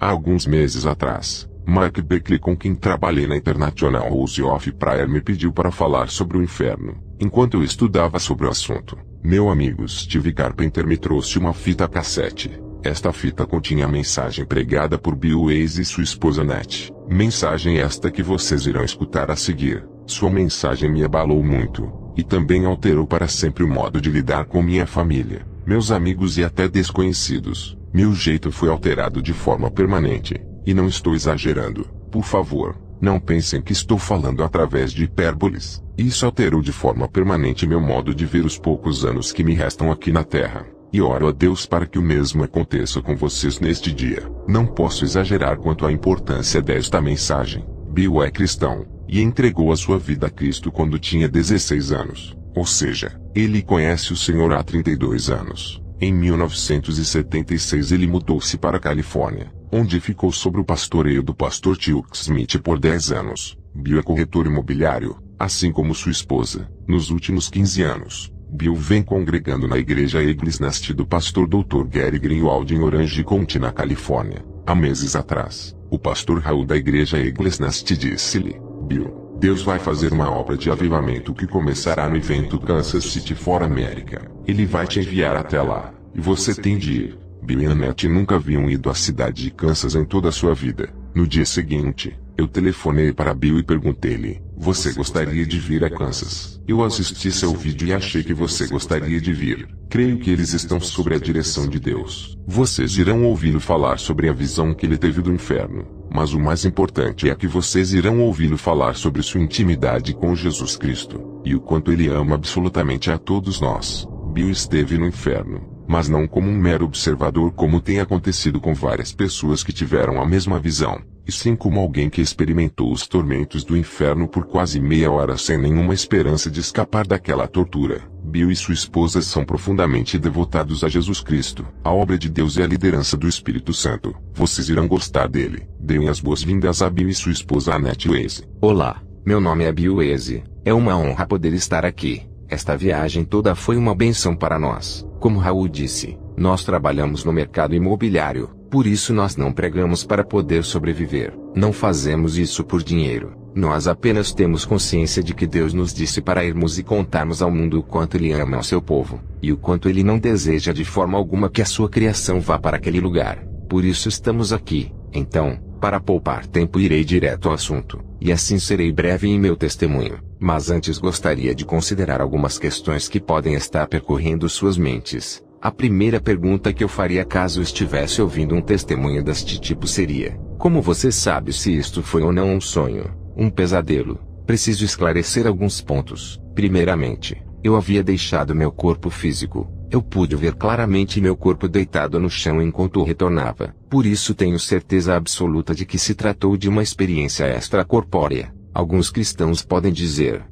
Há alguns meses atrás, Mark Beckley, com quem trabalhei na International House of Prayer, me pediu para falar sobre o inferno, enquanto eu estudava sobre o assunto. Meu amigo Steve Carpenter me trouxe uma fita cassete. Esta fita continha a mensagem pregada por Bill Weiss e sua esposa Annette. Mensagem esta que vocês irão escutar a seguir. Sua mensagem me abalou muito, e também alterou para sempre o modo de lidar com minha família, meus amigos e até desconhecidos. Meu jeito foi alterado de forma permanente, e não estou exagerando. Por favor, não pensem que estou falando através de hipérboles. Isso alterou de forma permanente meu modo de ver os poucos anos que me restam aqui na Terra. E oro a Deus para que o mesmo aconteça com vocês neste dia. Não posso exagerar quanto à importância desta mensagem. Bill é cristão, e entregou a sua vida a Cristo quando tinha 16 anos. Ou seja, ele conhece o Senhor há 32 anos. Em 1976 ele mudou-se para a Califórnia, onde ficou sob o pastoreio do pastor Chuck Smith por 10 anos. Bill é corretor imobiliário, assim como sua esposa. Nos últimos 15 anos, Bill vem congregando na igreja Eagles Nest do pastor Dr. Gary Greenwald em Orange County, na Califórnia. Há meses atrás, o pastor Raul da igreja Eagles Nest disse-lhe: Bill, Deus vai fazer uma obra de avivamento que começará no evento Kansas City for America. Ele vai te enviar até lá, e você tem de ir. Bill e Annette nunca haviam ido à cidade de Kansas em toda a sua vida. No dia seguinte, eu telefonei para Bill e perguntei-lhe: você gostaria de vir a Kansas? Eu assisti seu vídeo e achei que você gostaria de vir. Creio que eles estão sob a direção de Deus. Vocês irão ouvi-lo falar sobre a visão que ele teve do inferno, mas o mais importante é que vocês irão ouvi-lo falar sobre sua intimidade com Jesus Cristo, e o quanto ele ama absolutamente a todos nós. Bill esteve no inferno, mas não como um mero observador, como tem acontecido com várias pessoas que tiveram a mesma visão, e sim como alguém que experimentou os tormentos do inferno por quase meia hora sem nenhuma esperança de escapar daquela tortura. Bill e sua esposa são profundamente devotados a Jesus Cristo, a obra de Deus e a liderança do Espírito Santo. Vocês irão gostar dele. Deem as boas-vindas a Bill e sua esposa Annette Weiss. Olá, meu nome é Bill Weiss. É uma honra poder estar aqui. Esta viagem toda foi uma bênção para nós. Como Raul disse, nós trabalhamos no mercado imobiliário, por isso nós não pregamos para poder sobreviver. Não fazemos isso por dinheiro. Nós apenas temos consciência de que Deus nos disse para irmos e contarmos ao mundo o quanto Ele ama ao seu povo, e o quanto Ele não deseja de forma alguma que a sua criação vá para aquele lugar. Por isso estamos aqui. Então, para poupar tempo, irei direto ao assunto, e assim serei breve em meu testemunho. Mas antes gostaria de considerar algumas questões que podem estar percorrendo suas mentes. A primeira pergunta que eu faria caso estivesse ouvindo um testemunho deste tipo seria: como você sabe se isto foi ou não um sonho, um pesadelo? Preciso esclarecer alguns pontos. Primeiramente, eu havia deixado meu corpo físico. Eu pude ver claramente meu corpo deitado no chão enquanto retornava. Por isso tenho certeza absoluta de que se tratou de uma experiência extracorpórea. Alguns cristãos podem dizer: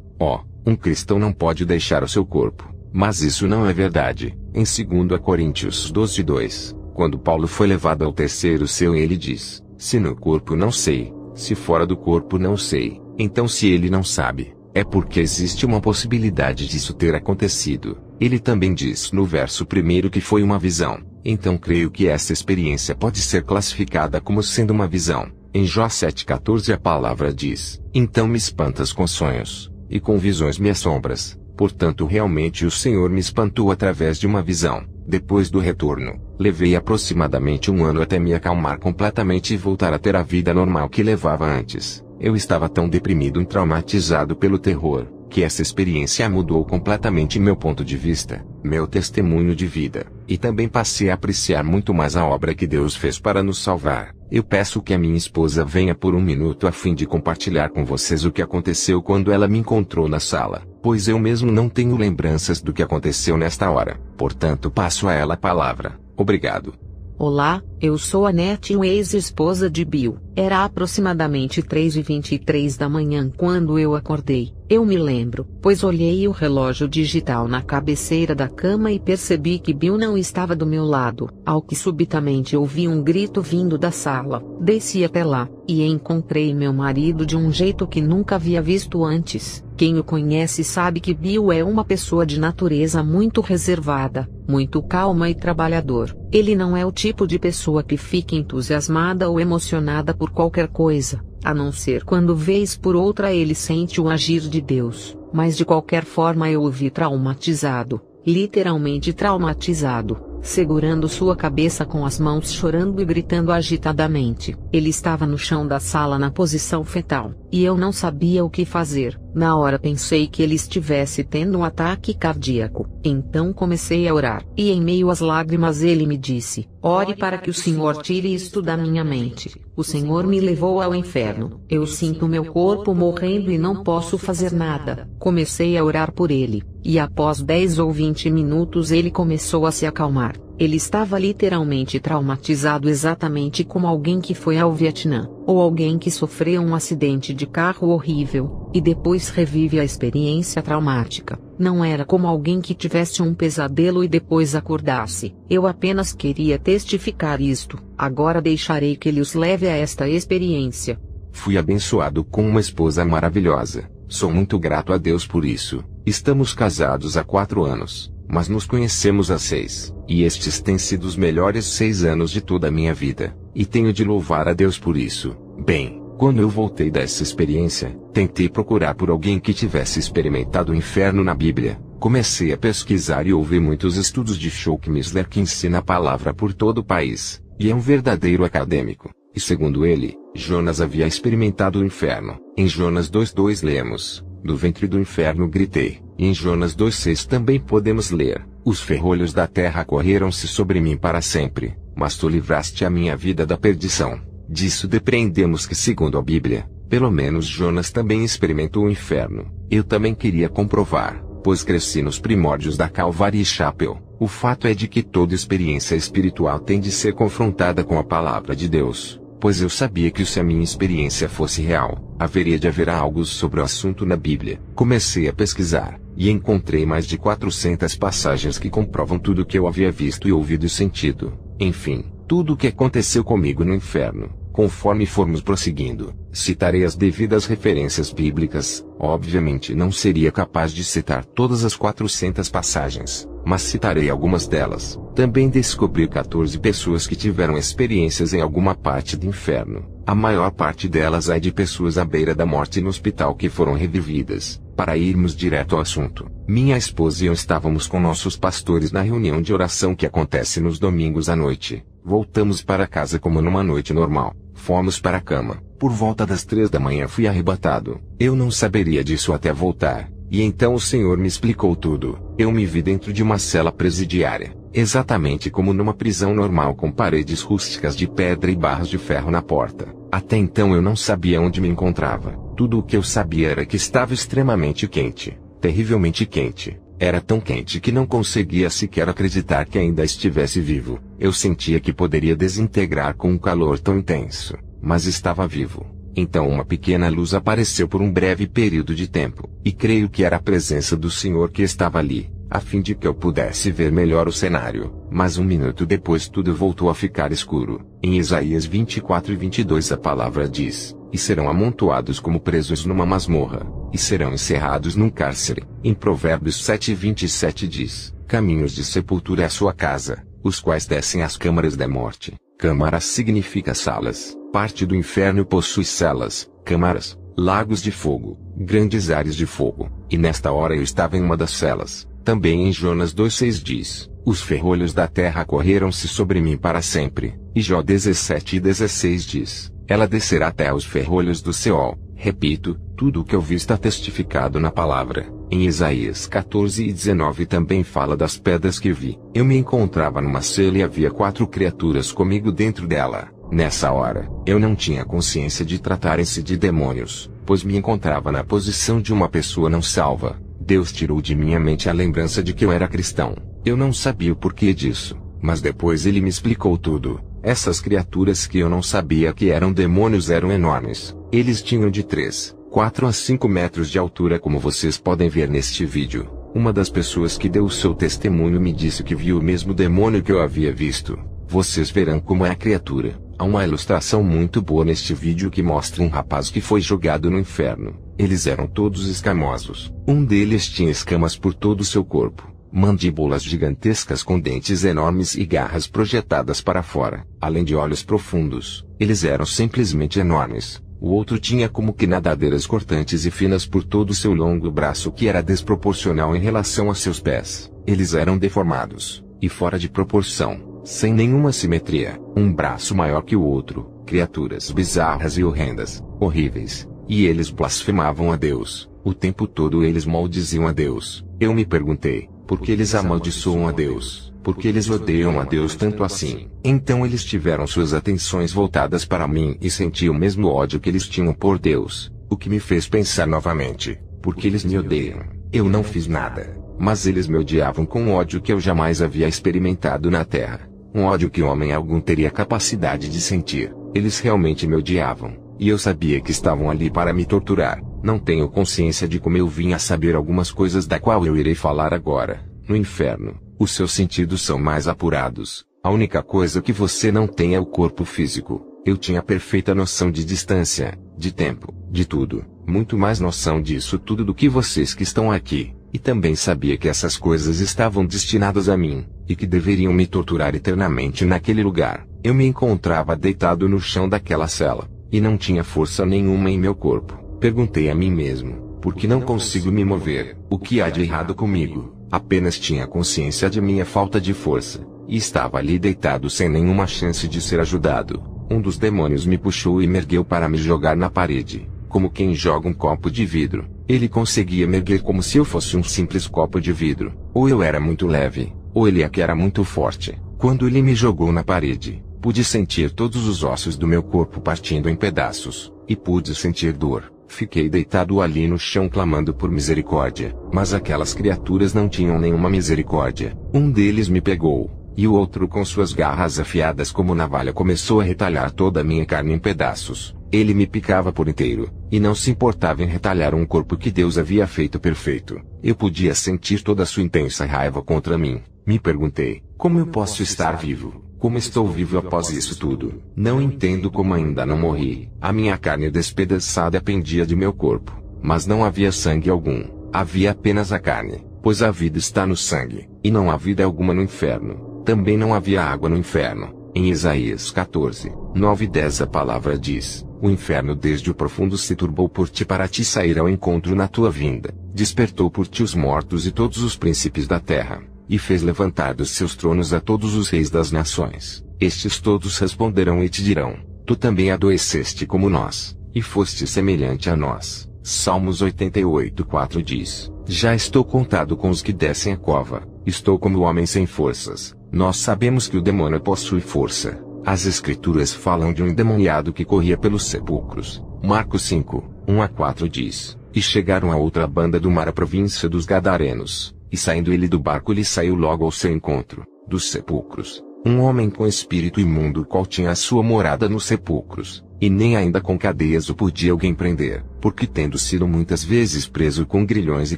um cristão não pode deixar o seu corpo. Mas isso não é verdade. Em 2 Coríntios 12:2, quando Paulo foi levado ao terceiro céu, ele diz: se no corpo não sei, se fora do corpo não sei. Então se ele não sabe, é porque existe uma possibilidade disso ter acontecido. Ele também diz no verso 1 que foi uma visão. Então creio que essa experiência pode ser classificada como sendo uma visão. Em Jó 7,14 a palavra diz: então me espantas com sonhos, e com visões me assombras. Portanto realmente o Senhor me espantou através de uma visão. Depois do retorno, levei aproximadamente 1 ano até me acalmar completamente e voltar a ter a vida normal que levava antes. Eu estava tão deprimido e traumatizado pelo terror, que essa experiência mudou completamente meu ponto de vista, meu testemunho de vida, e também passei a apreciar muito mais a obra que Deus fez para nos salvar. Eu peço que a minha esposa venha por um minuto a fim de compartilhar com vocês o que aconteceu quando ela me encontrou na sala, pois eu mesmo não tenho lembranças do que aconteceu nesta hora. Portanto, passo a ela a palavra. Obrigado. Olá, eu sou Annette Weiss, esposa de Bill. Era aproximadamente 3h23 da manhã quando eu acordei. Eu me lembro, pois olhei o relógio digital na cabeceira da cama e percebi que Bill não estava do meu lado, ao que subitamente ouvi um grito vindo da sala. Desci até lá, e encontrei meu marido de um jeito que nunca havia visto antes. Quem o conhece sabe que Bill é uma pessoa de natureza muito reservada, muito calma e trabalhador. Ele não é o tipo de pessoa que fica entusiasmada ou emocionada por qualquer coisa, a não ser quando vez por outra ele sente o agir de Deus, mas de qualquer forma eu o vi traumatizado, literalmente traumatizado, segurando sua cabeça com as mãos, chorando e gritando agitadamente. Ele estava no chão da sala na posição fetal, e eu não sabia o que fazer. Na hora pensei que ele estivesse tendo um ataque cardíaco. Então comecei a orar, e em meio às lágrimas ele me disse: ore para que o Senhor tire isto da minha mente. O Senhor me levou ao inferno. Eu sinto meu corpo morrendo e não posso fazer nada. Comecei a orar por ele, e após 10 ou 20 minutos ele começou a se acalmar. Ele estava literalmente traumatizado, exatamente como alguém que foi ao Vietnã, ou alguém que sofreu um acidente de carro horrível, e depois revive a experiência traumática. Não era como alguém que tivesse um pesadelo e depois acordasse. Eu apenas queria testificar isto. Agora deixarei que ele os leve a esta experiência. Fui abençoado com uma esposa maravilhosa. Sou muito grato a Deus por isso. Estamos casados há 4 anos. Mas nos conhecemos há 6, e estes têm sido os melhores 6 anos de toda a minha vida, e tenho de louvar a Deus por isso. Bem, quando eu voltei dessa experiência, tentei procurar por alguém que tivesse experimentado o inferno na Bíblia. Comecei a pesquisar e ouvi muitos estudos de Chuck Missler que ensina a palavra por todo o país, e é um verdadeiro acadêmico. E segundo ele, Jonas havia experimentado o inferno. Em Jonas 2:2 lemos: do ventre do inferno gritei. E em Jonas 2:6 também podemos ler: os ferrolhos da terra correram-se sobre mim para sempre, mas tu livraste a minha vida da perdição. Disso depreendemos que, segundo a Bíblia, pelo menos Jonas também experimentou o inferno. Eu também queria comprovar, pois cresci nos primórdios da Calvary Chapel. O fato é de que toda experiência espiritual tem de ser confrontada com a palavra de Deus, pois eu sabia que se a minha experiência fosse real, haveria de haver algo sobre o assunto na Bíblia. Comecei a pesquisar, e encontrei mais de 400 passagens que comprovam tudo o que eu havia visto e ouvido e sentido. Enfim, tudo o que aconteceu comigo no inferno. Conforme formos prosseguindo, citarei as devidas referências bíblicas. Obviamente não seria capaz de citar todas as 400 passagens, mas citarei algumas delas. Também descobri 14 pessoas que tiveram experiências em alguma parte do inferno. A maior parte delas é de pessoas à beira da morte no hospital que foram revividas. Para irmos direto ao assunto, minha esposa e eu estávamos com nossos pastores na reunião de oração que acontece nos domingos à noite. Voltamos para casa como numa noite normal. Fomos para a cama. Por volta das 3 da manhã fui arrebatado. Eu não saberia disso até voltar. E então o Senhor me explicou tudo. Eu me vi dentro de uma cela presidiária, exatamente como numa prisão normal, com paredes rústicas de pedra e barras de ferro na porta. Até então eu não sabia onde me encontrava. Tudo o que eu sabia era que estava extremamente quente, terrivelmente quente. Era tão quente que não conseguia sequer acreditar que ainda estivesse vivo. Eu sentia que poderia desintegrar com um calor tão intenso, mas estava vivo. Então uma pequena luz apareceu por um breve período de tempo, e creio que era a presença do Senhor que estava ali, a fim de que eu pudesse ver melhor o cenário. Mas um minuto depois tudo voltou a ficar escuro. Em Isaías 24:22 a palavra diz: e serão amontoados como presos numa masmorra, e serão encerrados num cárcere. Em Provérbios 7:27 diz: caminhos de sepultura é a sua casa, os quais descem às câmaras da morte. Câmara significa salas. Parte do inferno possui celas, câmaras, lagos de fogo, grandes áreas de fogo, e nesta hora eu estava em uma das celas. Também em Jonas 2:6 diz: os ferrolhos da terra correram-se sobre mim para sempre. E Jó 17:16 diz: ela descerá até aos ferrolhos do Seol. Repito, tudo o que eu vi está testificado na palavra. Em Isaías 14:19 também fala das pedras que vi. Eu me encontrava numa cela e havia 4 criaturas comigo dentro dela. Nessa hora, eu não tinha consciência de tratarem-se de demônios, pois me encontrava na posição de uma pessoa não salva. Deus tirou de minha mente a lembrança de que eu era cristão. Eu não sabia o porquê disso, mas depois ele me explicou tudo. Essas criaturas que eu não sabia que eram demônios eram enormes. Eles tinham de 3, 4 a 5 metros de altura, como vocês podem ver neste vídeo. Uma das pessoas que deu o seu testemunho me disse que viu o mesmo demônio que eu havia visto. Vocês verão como é a criatura. Há uma ilustração muito boa neste vídeo que mostra um rapaz que foi jogado no inferno. Eles eram todos escamosos. Um deles tinha escamas por todo o seu corpo, mandíbulas gigantescas com dentes enormes e garras projetadas para fora, além de olhos profundos. Eles eram simplesmente enormes. O outro tinha como que nadadeiras cortantes e finas por todo o seu longo braço, que era desproporcional em relação a seus pés. Eles eram deformados e fora de proporção, sem nenhuma simetria, um braço maior que o outro, criaturas bizarras e horrendas, horríveis, e eles blasfemavam a Deus. O tempo todo eles maldiziam a Deus. Eu me perguntei, por que eles amaldiçoam a Deus? Por que eles odeiam a Deus tanto assim? Então eles tiveram suas atenções voltadas para mim e senti o mesmo ódio que eles tinham por Deus, o que me fez pensar novamente, por que eles me odeiam? Eu não fiz nada, mas eles me odiavam com um ódio que eu jamais havia experimentado na Terra. Um ódio que homem algum teria capacidade de sentir. Eles realmente me odiavam, e eu sabia que estavam ali para me torturar. Não tenho consciência de como eu vim a saber algumas coisas da qual eu irei falar agora. No inferno, os seus sentidos são mais apurados. A única coisa que você não tem é o corpo físico. Eu tinha perfeita noção de distância, de tempo, de tudo. Muito mais noção disso tudo do que vocês que estão aqui. E também sabia que essas coisas estavam destinadas a mim, e que deveriam me torturar eternamente naquele lugar. Eu me encontrava deitado no chão daquela cela, e não tinha força nenhuma em meu corpo. Perguntei a mim mesmo, por que não consigo me mover? O que há de errado comigo? Apenas tinha consciência de minha falta de força, e estava ali deitado sem nenhuma chance de ser ajudado. Um dos demônios me puxou e me ergueu para me jogar na parede, como quem joga um copo de vidro. Ele conseguia me erguer como se eu fosse um simples copo de vidro. Ou eu era muito leve, ou ele é que era muito forte. Quando ele me jogou na parede, pude sentir todos os ossos do meu corpo partindo em pedaços, e pude sentir dor. Fiquei deitado ali no chão clamando por misericórdia, mas aquelas criaturas não tinham nenhuma misericórdia. Um deles me pegou, e o outro com suas garras afiadas como navalha começou a retalhar toda a minha carne em pedaços. Ele me picava por inteiro, e não se importava em retalhar um corpo que Deus havia feito perfeito. Eu podia sentir toda a sua intensa raiva contra mim. Me perguntei, como eu posso estar vivo? Como estou vivo após isso tudo? Não entendo como ainda não morri. A minha carne despedaçada pendia de meu corpo, mas não havia sangue algum. Havia apenas a carne, pois a vida está no sangue, e não há vida alguma no inferno. Também não havia água no inferno. Em Isaías 14, 9 e 10 a palavra diz, o inferno desde o profundo se turbou por ti para te sair ao encontro na tua vinda. Despertou por ti os mortos e todos os príncipes da terra, e fez levantar dos seus tronos a todos os reis das nações. Estes todos responderão e te dirão, tu também adoeceste como nós, e foste semelhante a nós. Salmos 88:4 diz, já estou contado com os que descem a cova, estou como homem sem forças. Nós sabemos que o demônio possui força. As escrituras falam de um endemoniado que corria pelos sepulcros. Marcos 5, 1 a 4 diz, e chegaram a outra banda do mar, a província dos Gadarenos, e saindo ele do barco lhe saiu logo ao seu encontro, dos sepulcros, um homem com espírito imundo, o qual tinha a sua morada nos sepulcros, e nem ainda com cadeias o podia alguém prender, porque tendo sido muitas vezes preso com grilhões e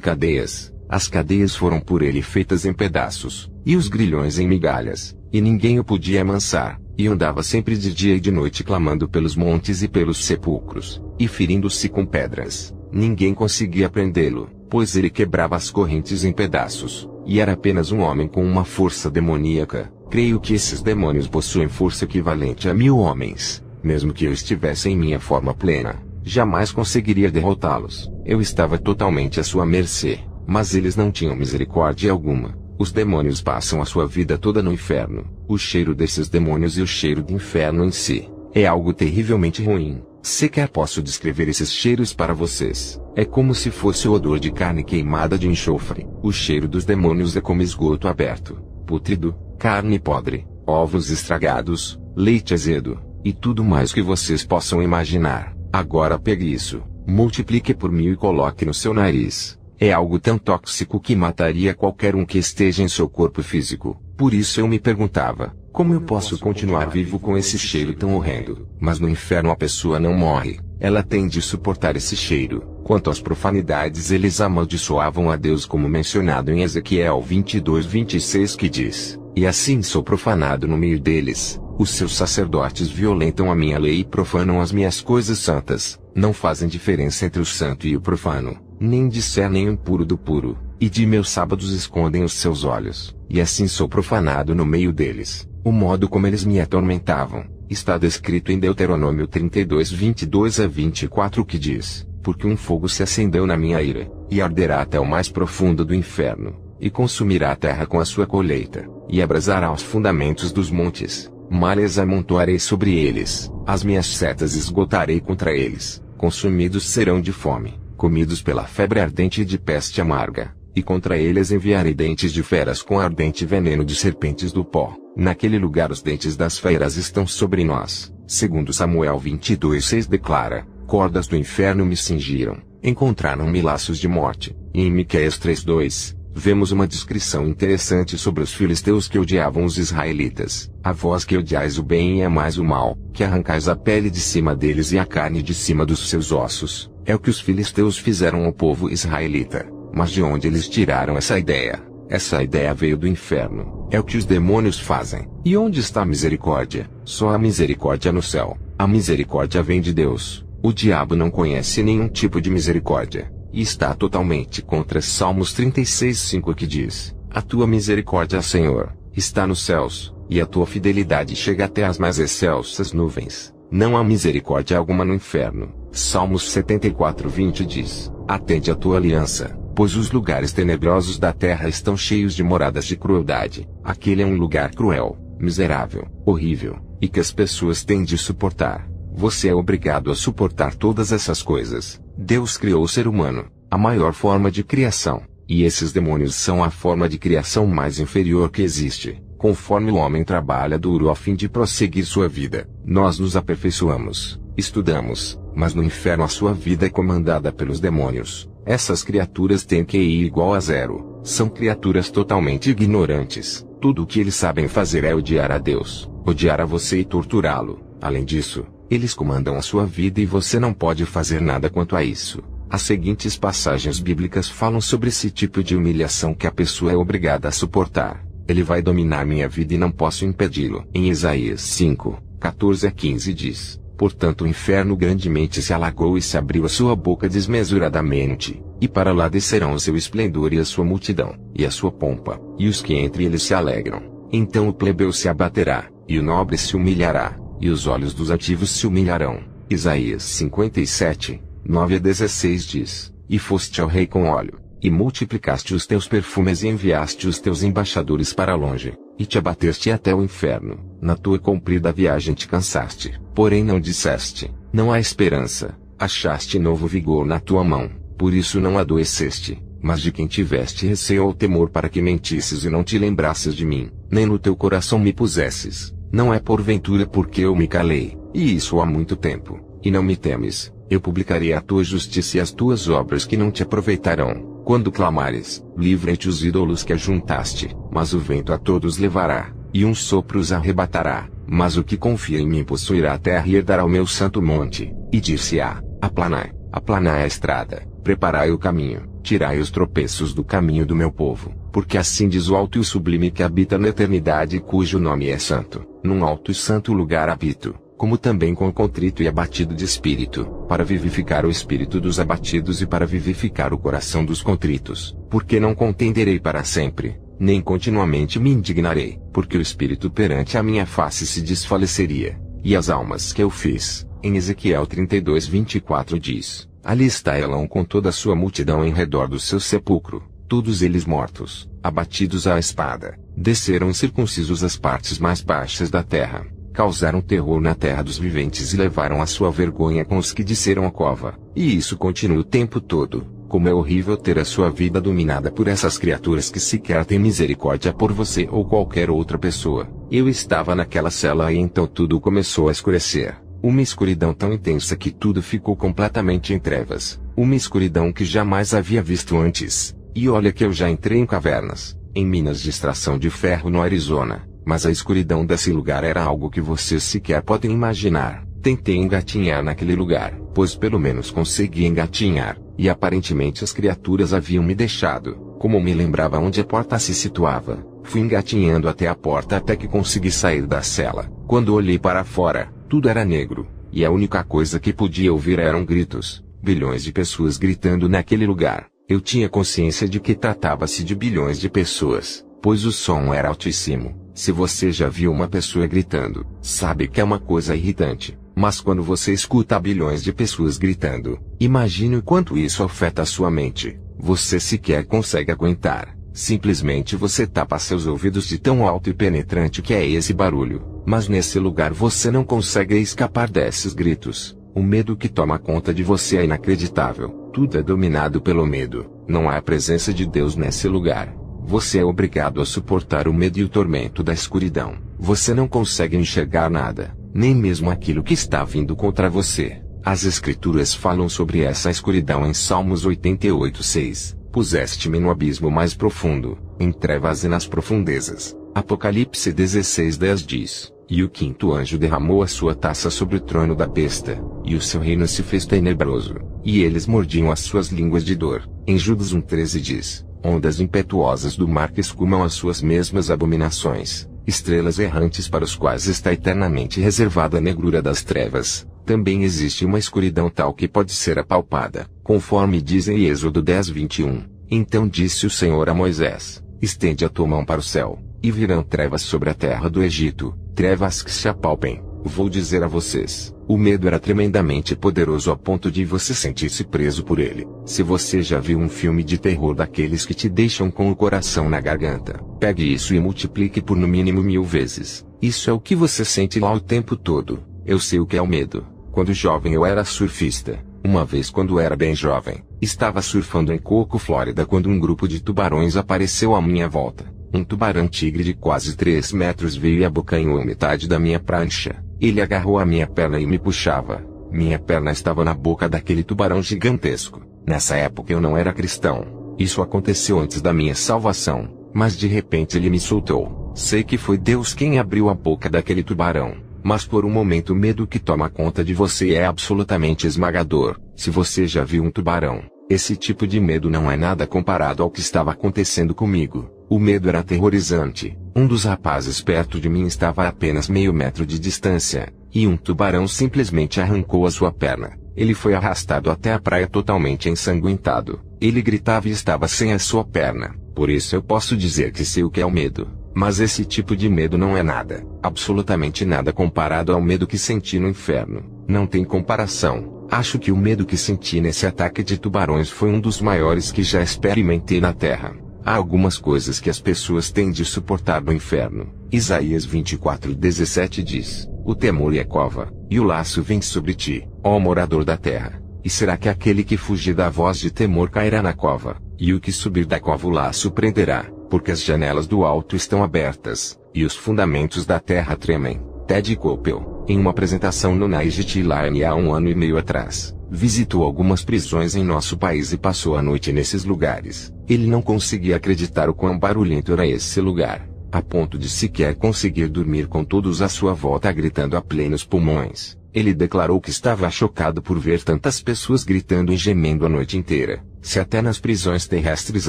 cadeias, as cadeias foram por ele feitas em pedaços, e os grilhões em migalhas, e ninguém o podia amansar, e andava sempre de dia e de noite clamando pelos montes e pelos sepulcros, e ferindo-se com pedras. Ninguém conseguia prendê-lo, pois ele quebrava as correntes em pedaços, e era apenas um homem com uma força demoníaca. Creio que esses demônios possuem força equivalente a 1000 homens. Mesmo que eu estivesse em minha forma plena, jamais conseguiria derrotá-los. Eu estava totalmente à sua mercê, mas eles não tinham misericórdia alguma. Os demônios passam a sua vida toda no inferno. O cheiro desses demônios e o cheiro do inferno em si é algo terrivelmente ruim. Sequer posso descrever esses cheiros para vocês. É como se fosse o odor de carne queimada de enxofre. O cheiro dos demônios é como esgoto aberto, pútrido, carne podre, ovos estragados, leite azedo, e tudo mais que vocês possam imaginar. Agora pegue isso, multiplique por 1000 e coloque no seu nariz. É algo tão tóxico que mataria qualquer um que esteja em seu corpo físico. Por isso eu me perguntava, Como eu posso continuar vivo com esse cheiro tão horrendo? Mas no inferno a pessoa não morre. Ela tem de suportar esse cheiro. Quanto às profanidades, eles amaldiçoavam a Deus, como mencionado em Ezequiel 22:26, que diz: "E assim sou profanado no meio deles. Os seus sacerdotes violentam a minha lei e profanam as minhas coisas santas. Não fazem diferença entre o santo e o profano, nem discernem o impuro do puro, e de meus sábados escondem os seus olhos. E assim sou profanado no meio deles." O modo como eles me atormentavam está descrito em Deuteronômio 32:22-24, que diz: "Porque um fogo se acendeu na minha ira, e arderá até o mais profundo do inferno, e consumirá a terra com a sua colheita, e abrasará os fundamentos dos montes. Malhas amontoarei sobre eles, as minhas setas esgotarei contra eles, consumidos serão de fome, comidos pela febre ardente e de peste amarga, e contra eles enviarei dentes de feras com ardente veneno de serpentes do pó. Naquele lugar os dentes das feras estão sobre nós." Segundo Samuel 22:6 declara: "Cordas do inferno me cingiram, encontraram-me laços de morte." E em Miqueias 3:2, vemos uma descrição interessante sobre os filisteus que odiavam os israelitas: "A vós que odiais o bem e amais o mal, que arrancais a pele de cima deles e a carne de cima dos seus ossos." É o que os filisteus fizeram ao povo israelita. Mas de onde eles tiraram essa ideia? Essa ideia veio do inferno. É o que os demônios fazem. E onde está a misericórdia? Só há misericórdia no céu. A misericórdia vem de Deus. O diabo não conhece nenhum tipo de misericórdia. E está totalmente contra Salmos 36:5, que diz: "A tua misericórdia, Senhor, está nos céus, e a tua fidelidade chega até as mais excelsas nuvens." Não há misericórdia alguma no inferno. Salmos 74:20 diz: "Atende a tua aliança, pois os lugares tenebrosos da terra estão cheios de moradas de crueldade." Aquele é um lugar cruel, miserável, horrível, e que as pessoas têm de suportar. Você é obrigado a suportar todas essas coisas. Deus criou o ser humano, a maior forma de criação, e esses demônios são a forma de criação mais inferior que existe. Conforme o homem trabalha duro a fim de prosseguir sua vida, nós nos aperfeiçoamos, estudamos, mas no inferno a sua vida é comandada pelos demônios. Essas criaturas têm QI igual a 0. São criaturas totalmente ignorantes. Tudo o que eles sabem fazer é odiar a Deus, odiar a você e torturá-lo. Além disso, eles comandam a sua vida e você não pode fazer nada quanto a isso. As seguintes passagens bíblicas falam sobre esse tipo de humilhação que a pessoa é obrigada a suportar. "Ele vai dominar minha vida e não posso impedi-lo." Em Isaías 5:14-15 diz: "Portanto o inferno grandemente se alagou e se abriu a sua boca desmesuradamente, e para lá descerão o seu esplendor e a sua multidão, e a sua pompa, e os que entre eles se alegram. Então o plebeu se abaterá, e o nobre se humilhará, e os olhos dos altivos se humilharão." Isaías 57:9-16 diz: "E foste ao rei com óleo, e multiplicaste os teus perfumes e enviaste os teus embaixadores para longe, e te abateste até o inferno. Na tua comprida viagem te cansaste, porém não disseste: não há esperança. Achaste novo vigor na tua mão, por isso não adoeceste. Mas de quem tiveste receio ou temor para que mentisses e não te lembrasses de mim, nem no teu coração me pusesses. Não é porventura porque eu me calei, e isso há muito tempo, e não me temes. Eu publicarei a tua justiça e as tuas obras que não te aproveitarão. Quando clamares, livra-te os ídolos que ajuntaste, mas o vento a todos levará, e um sopro os arrebatará. Mas o que confia em mim possuirá a terra e herdará o meu santo monte. E dir-se-á: aplanai a estrada, preparai o caminho, tirai os tropeços do caminho do meu povo. Porque assim diz o alto e o sublime que habita na eternidade e cujo nome é santo. Num alto e santo lugar habito, como também com o contrito e abatido de espírito, para vivificar o espírito dos abatidos e para vivificar o coração dos contritos. Porque não contenderei para sempre, nem continuamente me indignarei, porque o espírito perante a minha face se desfaleceria. E as almas que eu fiz, em Ezequiel 32:24 diz: ali está Elão com toda a sua multidão em redor do seu sepulcro, todos eles mortos, abatidos à espada, desceram incircuncisos às partes mais baixas da terra. Causaram terror na terra dos viventes e levaram a sua vergonha com os que desceram a cova. E isso continua o tempo todo. Como é horrível ter a sua vida dominada por essas criaturas que sequer têm misericórdia por você ou qualquer outra pessoa. Eu estava naquela cela e então tudo começou a escurecer. Uma escuridão tão intensa que tudo ficou completamente em trevas. Uma escuridão que jamais havia visto antes. E olha que eu já entrei em cavernas, em minas de extração de ferro no Arizona, mas a escuridão desse lugar era algo que vocês sequer podem imaginar. Tentei engatinhar naquele lugar, pois pelo menos consegui engatinhar, e aparentemente as criaturas haviam me deixado. Como me lembrava onde a porta se situava, fui engatinhando até a porta até que consegui sair da cela. Quando olhei para fora, tudo era negro, e a única coisa que podia ouvir eram gritos. Bilhões de pessoas gritando naquele lugar. Eu tinha consciência de que tratava-se de bilhões de pessoas, pois o som era altíssimo. Se você já viu uma pessoa gritando, sabe que é uma coisa irritante. Mas quando você escuta bilhões de pessoas gritando, imagine o quanto isso afeta a sua mente. Você sequer consegue aguentar. Simplesmente você tapa seus ouvidos de tão alto e penetrante que é esse barulho. Mas nesse lugar você não consegue escapar desses gritos. O medo que toma conta de você é inacreditável. Tudo é dominado pelo medo. Não há a presença de Deus nesse lugar. Você é obrigado a suportar o medo e o tormento da escuridão. Você não consegue enxergar nada, nem mesmo aquilo que está vindo contra você. As Escrituras falam sobre essa escuridão em Salmos 88:6. Puseste-me no abismo mais profundo, em trevas e nas profundezas. Apocalipse 16:10 diz: E o quinto anjo derramou a sua taça sobre o trono da besta, e o seu reino se fez tenebroso, e eles mordiam as suas línguas de dor. Em Judas 1:13 diz: Ondas impetuosas do mar que escumam as suas mesmas abominações, estrelas errantes para os quais está eternamente reservada a negrura das trevas. Também existe uma escuridão tal que pode ser apalpada, conforme diz em Êxodo 10:21. Então disse o Senhor a Moisés: Estende a tua mão para o céu, e virão trevas sobre a terra do Egito, trevas que se apalpem. Vou dizer a vocês, o medo era tremendamente poderoso a ponto de você sentir-se preso por ele. Se você já viu um filme de terror daqueles que te deixam com o coração na garganta, pegue isso e multiplique por no mínimo 1000 vezes. Isso é o que você sente lá o tempo todo. Eu sei o que é o medo. Quando jovem eu era surfista. Uma vez quando era bem jovem, estava surfando em Coco, Flórida, quando um grupo de tubarões apareceu à minha volta. Um tubarão-tigre de quase 3 metros veio e abocanhou metade da minha prancha. Ele agarrou a minha perna e me puxava. Minha perna estava na boca daquele tubarão gigantesco. Nessa época eu não era cristão. Isso aconteceu antes da minha salvação, mas de repente ele me soltou. Sei que foi Deus quem abriu a boca daquele tubarão. Mas por um momento o medo que toma conta de você é absolutamente esmagador. Se você já viu um tubarão, esse tipo de medo não é nada comparado ao que estava acontecendo comigo. O medo era aterrorizante. Um dos rapazes perto de mim estava a apenas meio metro de distância, e um tubarão simplesmente arrancou a sua perna. Ele foi arrastado até a praia totalmente ensanguentado. Ele gritava e estava sem a sua perna. Por isso eu posso dizer que sei o que é o medo. Mas esse tipo de medo não é nada, absolutamente nada comparado ao medo que senti no inferno. Não tem comparação. Acho que o medo que senti nesse ataque de tubarões foi um dos maiores que já experimentei na Terra. Há algumas coisas que as pessoas têm de suportar no inferno. Isaías 24:17 diz: O temor e a cova, e o laço vem sobre ti, ó morador da terra. E será que aquele que fugir da voz de temor cairá na cova, e o que subir da cova o laço prenderá? Porque as janelas do alto estão abertas, e os fundamentos da terra tremem. Ted Koppel, em uma apresentação no Night Line há 1 ano e meio atrás, visitou algumas prisões em nosso país e passou a noite nesses lugares. Ele não conseguia acreditar o quão barulhento era esse lugar, a ponto de sequer conseguir dormir com todos à sua volta gritando a plenos pulmões. Ele declarou que estava chocado por ver tantas pessoas gritando e gemendo a noite inteira. Se até nas prisões terrestres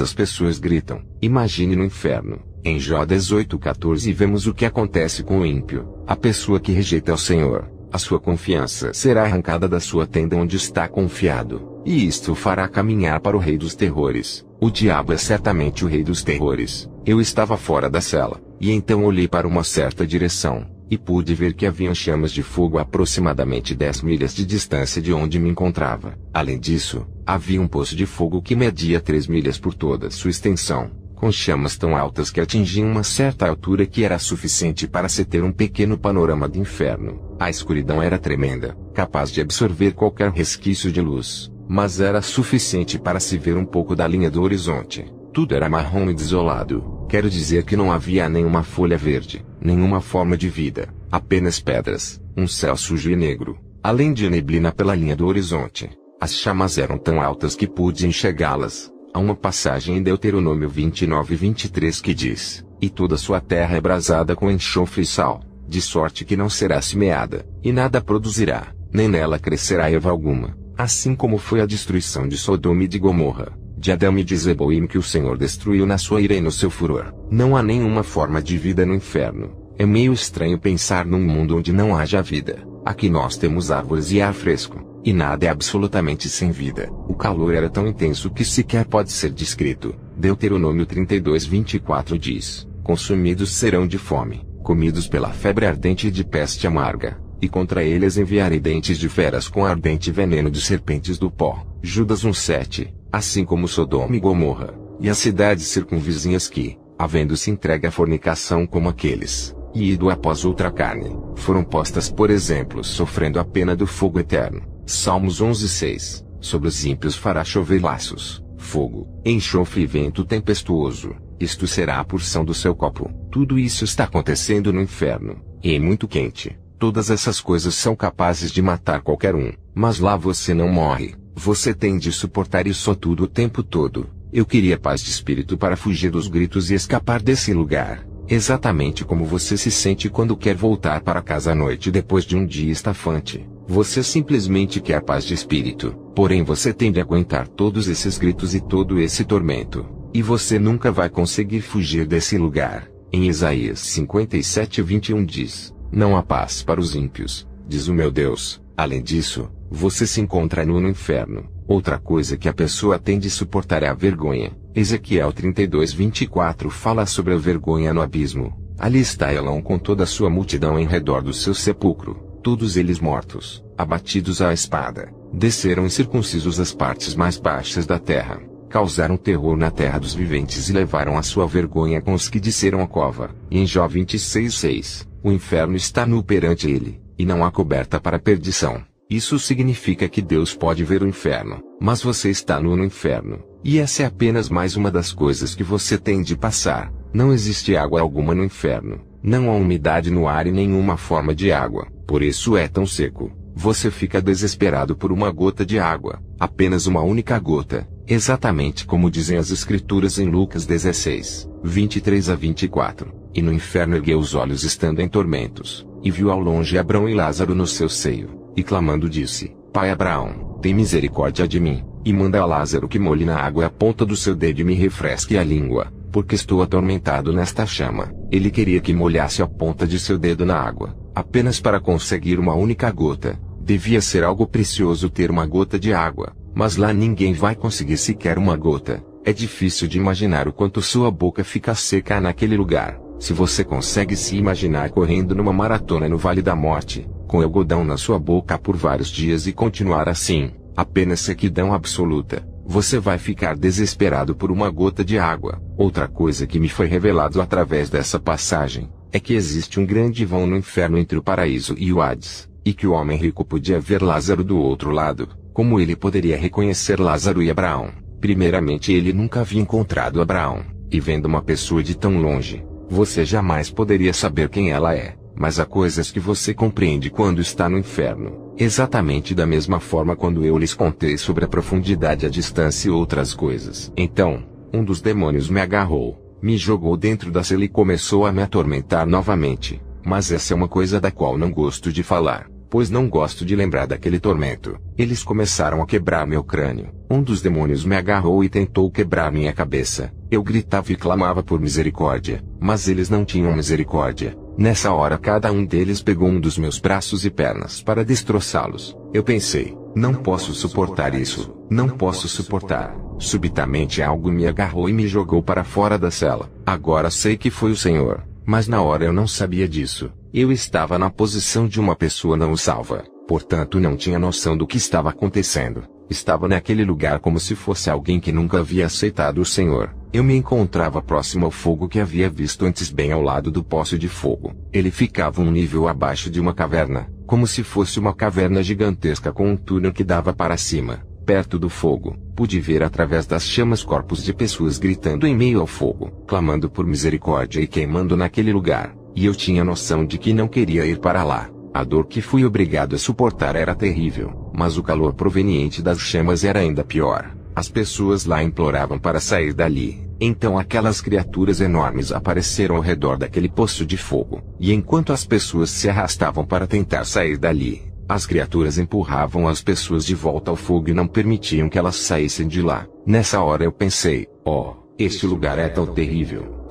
as pessoas gritam, imagine no inferno. Em Jó 18:14 vemos o que acontece com o ímpio, a pessoa que rejeita o Senhor. A sua confiança será arrancada da sua tenda onde está confiado, e isto o fará caminhar para o rei dos terrores. O diabo é certamente o rei dos terrores. Eu estava fora da cela, e então olhei para uma certa direção, e pude ver que haviam chamas de fogo a aproximadamente 10 milhas de distância de onde me encontrava. Além disso, havia um poço de fogo que media 3 milhas por toda sua extensão, com chamas tão altas que atingiam uma certa altura que era suficiente para se ter um pequeno panorama do inferno. A escuridão era tremenda, capaz de absorver qualquer resquício de luz, mas era suficiente para se ver um pouco da linha do horizonte. Tudo era marrom e desolado. Quero dizer que não havia nenhuma folha verde, nenhuma forma de vida, apenas pedras, um céu sujo e negro, além de neblina pela linha do horizonte. As chamas eram tão altas que pude enxergá-las. Há uma passagem em Deuteronômio 29:23 que diz: e toda sua terra é brasada com enxofre e sal, de sorte que não será semeada, e nada produzirá, nem nela crescerá erva alguma, assim como foi a destruição de Sodoma e de Gomorra, de Adão e de Zeboim que o Senhor destruiu na sua ira e no seu furor. Não há nenhuma forma de vida no inferno. É meio estranho pensar num mundo onde não haja vida. Aqui nós temos árvores e ar fresco, e nada é absolutamente sem vida. O calor era tão intenso que sequer pode ser descrito. Deuteronômio 32:24 diz: consumidos serão de fome, comidos pela febre ardente e de peste amarga, e contra eles enviarei dentes de feras com ardente veneno de serpentes do pó. Judas 1:7. Assim como Sodoma e Gomorra, e as cidades circunvizinhas que, havendo-se entregue à fornicação como aqueles, e ido após outra carne, foram postas por exemplo sofrendo a pena do fogo eterno. Salmos 11:6. Sobre os ímpios fará chover laços, fogo, enxofre e vento tempestuoso. Isto será a porção do seu copo. Tudo isso está acontecendo no inferno, e é muito quente. Todas essas coisas são capazes de matar qualquer um, mas lá você não morre. Você tem de suportar isso tudo o tempo todo. Eu queria paz de espírito para fugir dos gritos e escapar desse lugar. Exatamente como você se sente quando quer voltar para casa à noite depois de um dia estafante. Você simplesmente quer paz de espírito, porém você tem de aguentar todos esses gritos e todo esse tormento. E você nunca vai conseguir fugir desse lugar. Em Isaías 57:21 diz: não há paz para os ímpios, diz o meu Deus. Além disso, você se encontra no inferno. Outra coisa que a pessoa tem de suportar é a vergonha. Ezequiel 32:24 fala sobre a vergonha no abismo. Ali está Elão com toda a sua multidão em redor do seu sepulcro, todos eles mortos, abatidos à espada. Desceram incircuncisos as partes mais baixas da terra, causaram terror na terra dos viventes e levaram a sua vergonha com os que desceram a cova. E em Jó 26:6, o inferno está nu perante ele, e não há coberta para a perdição. Isso significa que Deus pode ver o inferno, mas você está nu no inferno, e essa é apenas mais uma das coisas que você tem de passar. Não existe água alguma no inferno, não há umidade no ar e nenhuma forma de água, por isso é tão seco. Você fica desesperado por uma gota de água, apenas uma única gota, exatamente como dizem as escrituras em Lucas 16:23-24. E no inferno ergueu os olhos estando em tormentos, e viu ao longe Abrão e Lázaro no seu seio, e clamando disse: Pai Abraão, tem misericórdia de mim, e manda a Lázaro que molhe na água a ponta do seu dedo e me refresque a língua, porque estou atormentado nesta chama. Ele queria que molhasse a ponta de seu dedo na água, apenas para conseguir uma única gota. Devia ser algo precioso ter uma gota de água, mas lá ninguém vai conseguir sequer uma gota. É difícil de imaginar o quanto sua boca fica seca naquele lugar. Se você consegue se imaginar correndo numa maratona no Vale da Morte, com algodão na sua boca por vários dias e continuar assim, apenas sequidão absoluta, você vai ficar desesperado por uma gota de água. Outra coisa que me foi revelado através dessa passagem, é que existe um grande vão no inferno entre o paraíso e o Hades, e que o homem rico podia ver Lázaro do outro lado. Como ele poderia reconhecer Lázaro e Abraão? Primeiramente, ele nunca havia encontrado Abraão, e vendo uma pessoa de tão longe, você jamais poderia saber quem ela é. Mas há coisas que você compreende quando está no inferno. Exatamente da mesma forma quando eu lhes contei sobre a profundidade, a distância e outras coisas. Então, um dos demônios me agarrou, me jogou dentro da cela e começou a me atormentar novamente. Mas essa é uma coisa da qual não gosto de falar, pois não gosto de lembrar daquele tormento. Eles começaram a quebrar meu crânio. Um dos demônios me agarrou e tentou quebrar minha cabeça. Eu gritava e clamava por misericórdia, mas eles não tinham misericórdia. Nessa hora cada um deles pegou um dos meus braços e pernas para destroçá-los. Eu pensei, não posso suportar isso, não posso suportar. Subitamente algo me agarrou e me jogou para fora da cela. Agora sei que foi o Senhor, mas na hora eu não sabia disso. Eu estava na posição de uma pessoa não salva, portanto não tinha noção do que estava acontecendo. Estava naquele lugar como se fosse alguém que nunca havia aceitado o Senhor. Eu me encontrava próximo ao fogo que havia visto antes, bem ao lado do poço de fogo. Ele ficava um nível abaixo de uma caverna, como se fosse uma caverna gigantesca com um túnel que dava para cima. Perto do fogo, pude ver através das chamas corpos de pessoas gritando em meio ao fogo, clamando por misericórdia e queimando naquele lugar. E eu tinha noção de que não queria ir para lá. A dor que fui obrigado a suportar era terrível, mas o calor proveniente das chamas era ainda pior. As pessoas lá imploravam para sair dali. Então aquelas criaturas enormes apareceram ao redor daquele poço de fogo, e enquanto as pessoas se arrastavam para tentar sair dali, as criaturas empurravam as pessoas de volta ao fogo e não permitiam que elas saíssem de lá. Nessa hora eu pensei, este lugar é tão terrível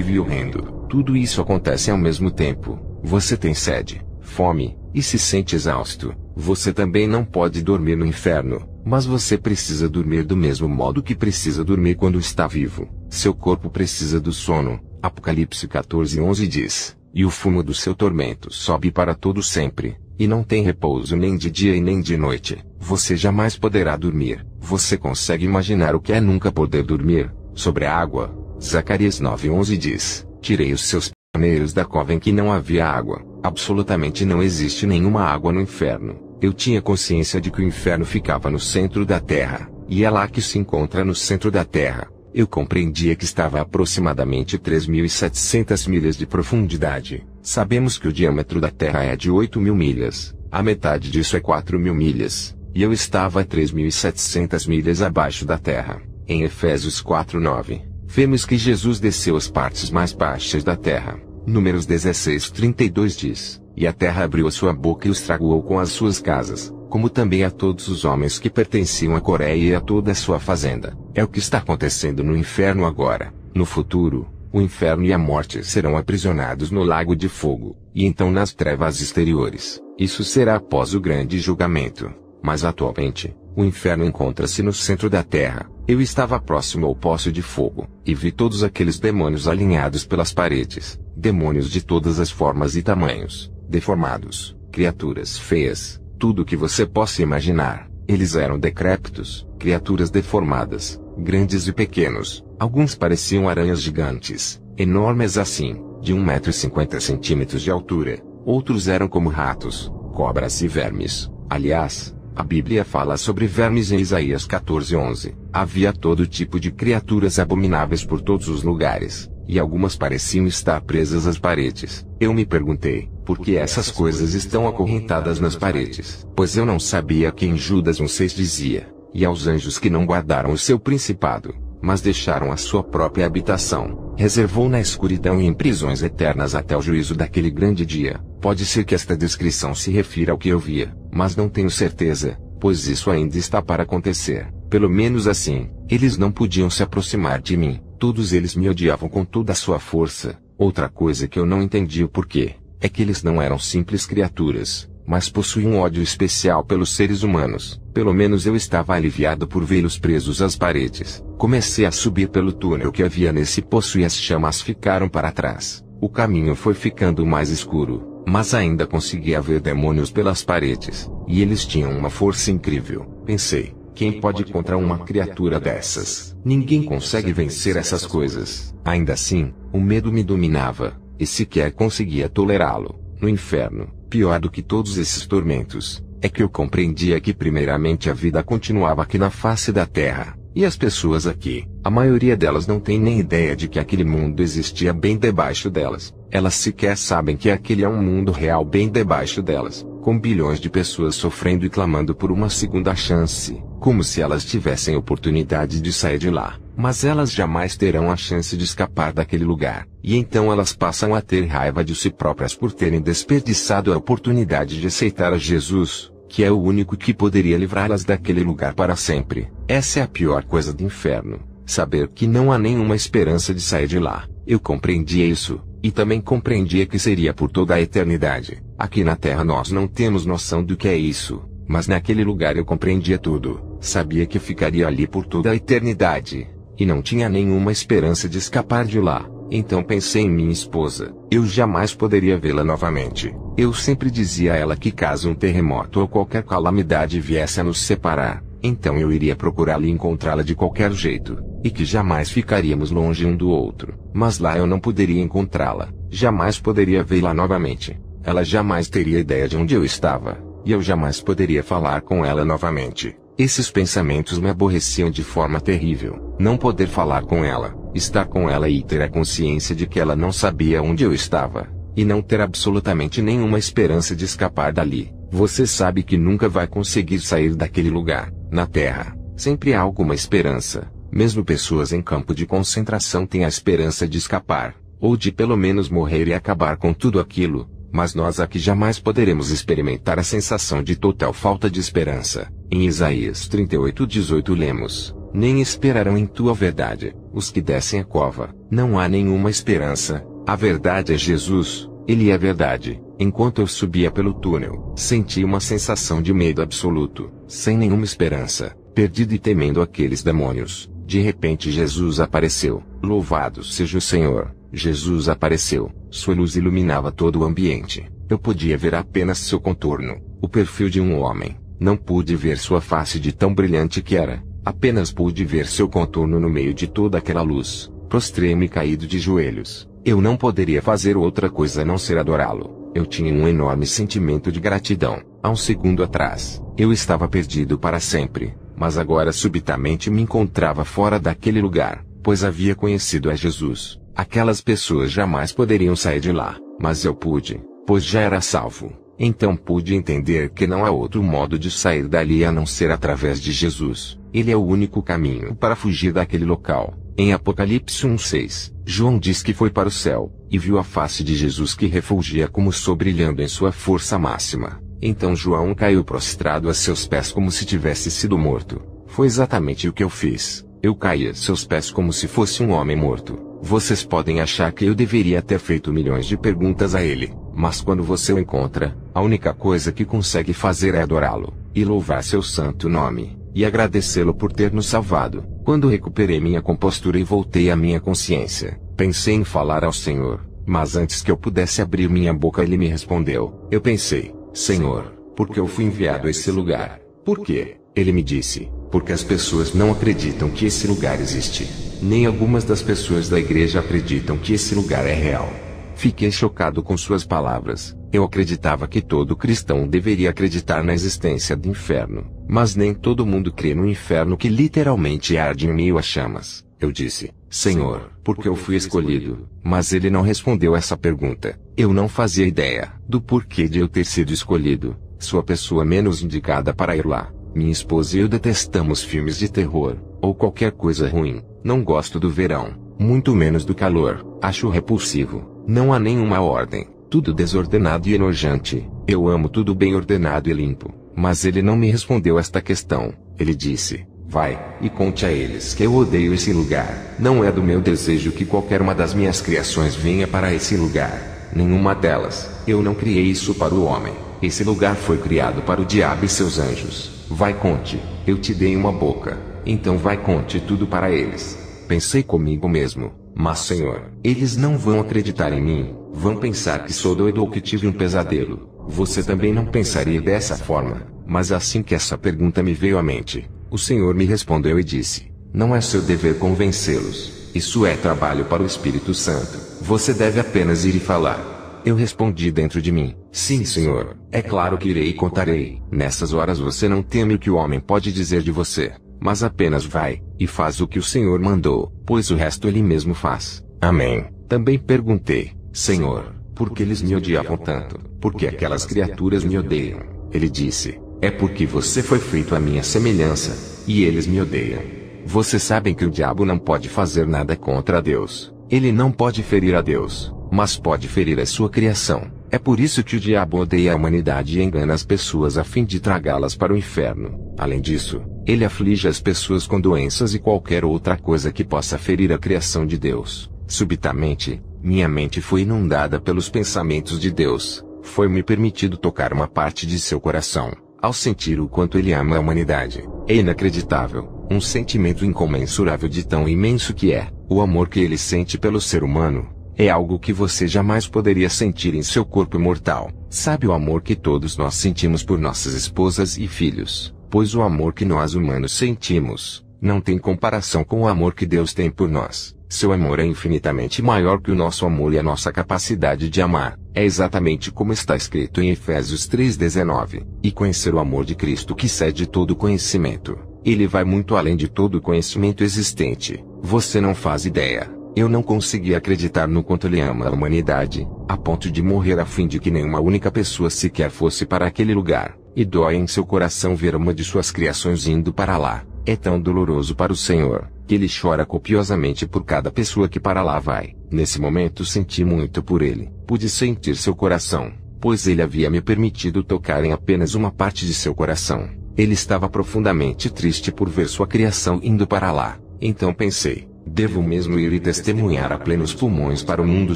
e horrendo. Tudo isso acontece ao mesmo tempo. Você tem sede, fome, e se sente exausto. Você também não pode dormir no inferno, mas você precisa dormir do mesmo modo que precisa dormir quando está vivo. Seu corpo precisa do sono. Apocalipse 14:11 diz, e o fumo do seu tormento sobe para todo sempre, e não tem repouso nem de dia e nem de noite. Você jamais poderá dormir. Você consegue imaginar o que é nunca poder dormir? Sobre a água, Zacarias 9:11 diz, tirei os seus pioneiros da cova em que não havia água. Absolutamente não existe nenhuma água no inferno. Eu tinha consciência de que o inferno ficava no centro da terra, e é lá que se encontra no centro da terra. Eu compreendia que estava a aproximadamente 3.700 milhas de profundidade. Sabemos que o diâmetro da terra é de 8.000 milhas, a metade disso é 4.000 milhas, e eu estava a 3.700 milhas abaixo da terra. Em Efésios 4:9, vemos que Jesus desceu às partes mais baixas da terra. Números 16:32 diz, e a terra abriu a sua boca e os tragou com as suas casas, como também a todos os homens que pertenciam a Coreia e a toda a sua fazenda. É o que está acontecendo no inferno agora. No futuro, o inferno e a morte serão aprisionados no lago de fogo, e então nas trevas exteriores. Isso será após o grande julgamento. Mas atualmente, o inferno encontra-se no centro da terra. Eu estava próximo ao poço de fogo, e vi todos aqueles demônios alinhados pelas paredes, demônios de todas as formas e tamanhos, deformados, criaturas feias, tudo o que você possa imaginar. Eles eram decrépitos, criaturas deformadas, grandes e pequenos. Alguns pareciam aranhas gigantes, enormes assim, de 1,50 m de altura. Outros eram como ratos, cobras e vermes. Aliás, a Bíblia fala sobre vermes em Isaías 14:11. Havia todo tipo de criaturas abomináveis por todos os lugares, e algumas pareciam estar presas às paredes. Eu me perguntei, por que essas coisas estão acorrentadas nas paredes? Pois eu não sabia que em Judas 1:6 dizia, e aos anjos que não guardaram o seu principado, mas deixaram a sua própria habitação, reservou na escuridão e em prisões eternas até o juízo daquele grande dia. Pode ser que esta descrição se refira ao que eu via, mas não tenho certeza, pois isso ainda está para acontecer. Pelo menos assim, eles não podiam se aproximar de mim. Todos eles me odiavam com toda a sua força. Outra coisa que eu não entendi o porquê, é que eles não eram simples criaturas, mas possuíam um ódio especial pelos seres humanos. Pelo menos eu estava aliviado por vê-los presos às paredes. Comecei a subir pelo túnel que havia nesse poço e as chamas ficaram para trás. O caminho foi ficando mais escuro, mas ainda conseguia ver demônios pelas paredes, e eles tinham uma força incrível. Pensei, quem pode contra uma criatura dessas? Ninguém consegue vencer essas coisas. Ainda assim, o medo me dominava, e sequer conseguia tolerá-lo. No inferno, pior do que todos esses tormentos, é que eu compreendia que primeiramente a vida continuava aqui na face da terra, e as pessoas aqui, a maioria delas não tem nem ideia de que aquele mundo existia bem debaixo delas. Elas sequer sabem que aquele é um mundo real bem debaixo delas, com bilhões de pessoas sofrendo e clamando por uma segunda chance, como se elas tivessem oportunidade de sair de lá. Mas elas jamais terão a chance de escapar daquele lugar, e então elas passam a ter raiva de si próprias por terem desperdiçado a oportunidade de aceitar a Jesus, que é o único que poderia livrá-las daquele lugar para sempre. Essa é a pior coisa do inferno, saber que não há nenhuma esperança de sair de lá. Eu compreendia isso, e também compreendia que seria por toda a eternidade. Aqui na Terra nós não temos noção do que é isso, mas naquele lugar eu compreendia tudo. Sabia que ficaria ali por toda a eternidade, e não tinha nenhuma esperança de escapar de lá. Então pensei em minha esposa. Eu jamais poderia vê-la novamente. Eu sempre dizia a ela que caso um terremoto ou qualquer calamidade viesse a nos separar, então eu iria procurá-la e encontrá-la de qualquer jeito, e que jamais ficaríamos longe um do outro. Mas lá eu não poderia encontrá-la, jamais poderia vê-la novamente. Ela jamais teria ideia de onde eu estava, e eu jamais poderia falar com ela novamente. Esses pensamentos me aborreciam de forma terrível. Não poder falar com ela, estar com ela e ter a consciência de que ela não sabia onde eu estava, e não ter absolutamente nenhuma esperança de escapar dali. Você sabe que nunca vai conseguir sair daquele lugar. Na Terra, sempre há alguma esperança, Mesmo pessoas em campo de concentração têm a esperança de escapar, ou de pelo menos morrer e acabar com tudo aquilo, mas nós aqui jamais poderemos experimentar a sensação de total falta de esperança. Em Isaías 38:18 lemos: nem esperarão em tua verdade, os que descem a cova, não há nenhuma esperança. A verdade é Jesus, Ele é verdade. Enquanto eu subia pelo túnel, senti uma sensação de medo absoluto, sem nenhuma esperança, perdido e temendo aqueles demônios. De repente Jesus apareceu. Louvado seja o Senhor. Jesus apareceu. Sua luz iluminava todo o ambiente. Eu podia ver apenas seu contorno, o perfil de um homem. Não pude ver sua face de tão brilhante que era. Apenas pude ver seu contorno no meio de toda aquela luz. Prostrei-me caído de joelhos. Eu não poderia fazer outra coisa a não ser adorá-lo. Eu tinha um enorme sentimento de gratidão. Há um segundo atrás, eu estava perdido para sempre, mas agora subitamente me encontrava fora daquele lugar, pois havia conhecido a Jesus. Aquelas pessoas jamais poderiam sair de lá, mas eu pude, pois já era salvo. Então pude entender que não há outro modo de sair dali a não ser através de Jesus. Ele é o único caminho para fugir daquele local. Em Apocalipse 1:6, João diz que foi para o céu, e viu a face de Jesus que refulgia como o sol brilhando em sua força máxima. Então João caiu prostrado a seus pés como se tivesse sido morto. Foi exatamente o que eu fiz. Eu caí a seus pés como se fosse um homem morto. Vocês podem achar que eu deveria ter feito milhões de perguntas a ele, mas quando você o encontra, a única coisa que consegue fazer é adorá-lo, e louvar seu santo nome, e agradecê-lo por ter nos salvado. Quando recuperei minha compostura e voltei à minha consciência, pensei em falar ao Senhor, mas antes que eu pudesse abrir minha boca ele me respondeu. Eu pensei: Senhor, por que eu fui enviado a esse lugar? Por quê? Ele me disse: porque as pessoas não acreditam que esse lugar existe. Nem algumas das pessoas da igreja acreditam que esse lugar é real. Fiquei chocado com suas palavras. Eu acreditava que todo cristão deveria acreditar na existência do inferno. Mas nem todo mundo crê no inferno que literalmente arde em meio a chamas. Eu disse: Senhor, por que eu fui escolhido? Mas ele não respondeu essa pergunta. Eu não fazia ideia do porquê de eu ter sido escolhido. Sua pessoa menos indicada para ir lá. Minha esposa e eu detestamos filmes de terror, ou qualquer coisa ruim. Não gosto do verão, muito menos do calor. Acho repulsivo. Não há nenhuma ordem. Tudo desordenado e enojante. Eu amo tudo bem ordenado e limpo. Mas ele não me respondeu esta questão. Ele disse: vai, e conte a eles que eu odeio esse lugar. Não é do meu desejo que qualquer uma das minhas criações venha para esse lugar. Nenhuma delas. Eu não criei isso para o homem. Esse lugar foi criado para o diabo e seus anjos. Vai, conte. Eu te dei uma boca. Então vai, conte tudo para eles. Pensei comigo mesmo: mas Senhor, eles não vão acreditar em mim. Vão pensar que sou doido ou que tive um pesadelo. Você também não pensaria dessa forma. Mas assim que essa pergunta me veio à mente, o Senhor me respondeu e disse: não é seu dever convencê-los. Isso é trabalho para o Espírito Santo. Você deve apenas ir e falar. Eu respondi dentro de mim: sim, Senhor, é claro que irei e contarei. Nessas horas você não teme o que o homem pode dizer de você, mas apenas vai, e faz o que o Senhor mandou, pois o resto ele mesmo faz. Amém. Também perguntei: Senhor, por que eles me odiavam tanto? Por que aquelas criaturas me odeiam? Ele disse: é porque você foi feito à minha semelhança, e eles me odeiam. Vocês sabem que o diabo não pode fazer nada contra Deus. Ele não pode ferir a Deus, mas pode ferir a sua criação. É por isso que o diabo odeia a humanidade e engana as pessoas a fim de tragá-las para o inferno. Além disso, ele aflige as pessoas com doenças e qualquer outra coisa que possa ferir a criação de Deus. Subitamente, minha mente foi inundada pelos pensamentos de Deus. Foi-me permitido tocar uma parte de seu coração, ao sentir o quanto ele ama a humanidade. É inacreditável, um sentimento incomensurável de tão imenso que é. O amor que ele sente pelo ser humano é algo que você jamais poderia sentir em seu corpo mortal. Sabe o amor que todos nós sentimos por nossas esposas e filhos? Pois o amor que nós humanos sentimos não tem comparação com o amor que Deus tem por nós. Seu amor é infinitamente maior que o nosso amor e a nossa capacidade de amar. É exatamente como está escrito em Efésios 3:19. E conhecer o amor de Cristo que excede todo conhecimento. Ele vai muito além de todo o conhecimento existente. Você não faz ideia. Eu não consegui acreditar no quanto ele ama a humanidade, a ponto de morrer a fim de que nenhuma única pessoa sequer fosse para aquele lugar. E dói em seu coração ver uma de suas criações indo para lá. É tão doloroso para o Senhor. que ele chora copiosamente por cada pessoa que para lá vai. Nesse momento senti muito por ele. Pude sentir seu coração, pois ele havia me permitido tocar em apenas uma parte de seu coração. Ele estava profundamente triste por ver sua criação indo para lá. Então pensei, devo mesmo ir e testemunhar a plenos pulmões para o mundo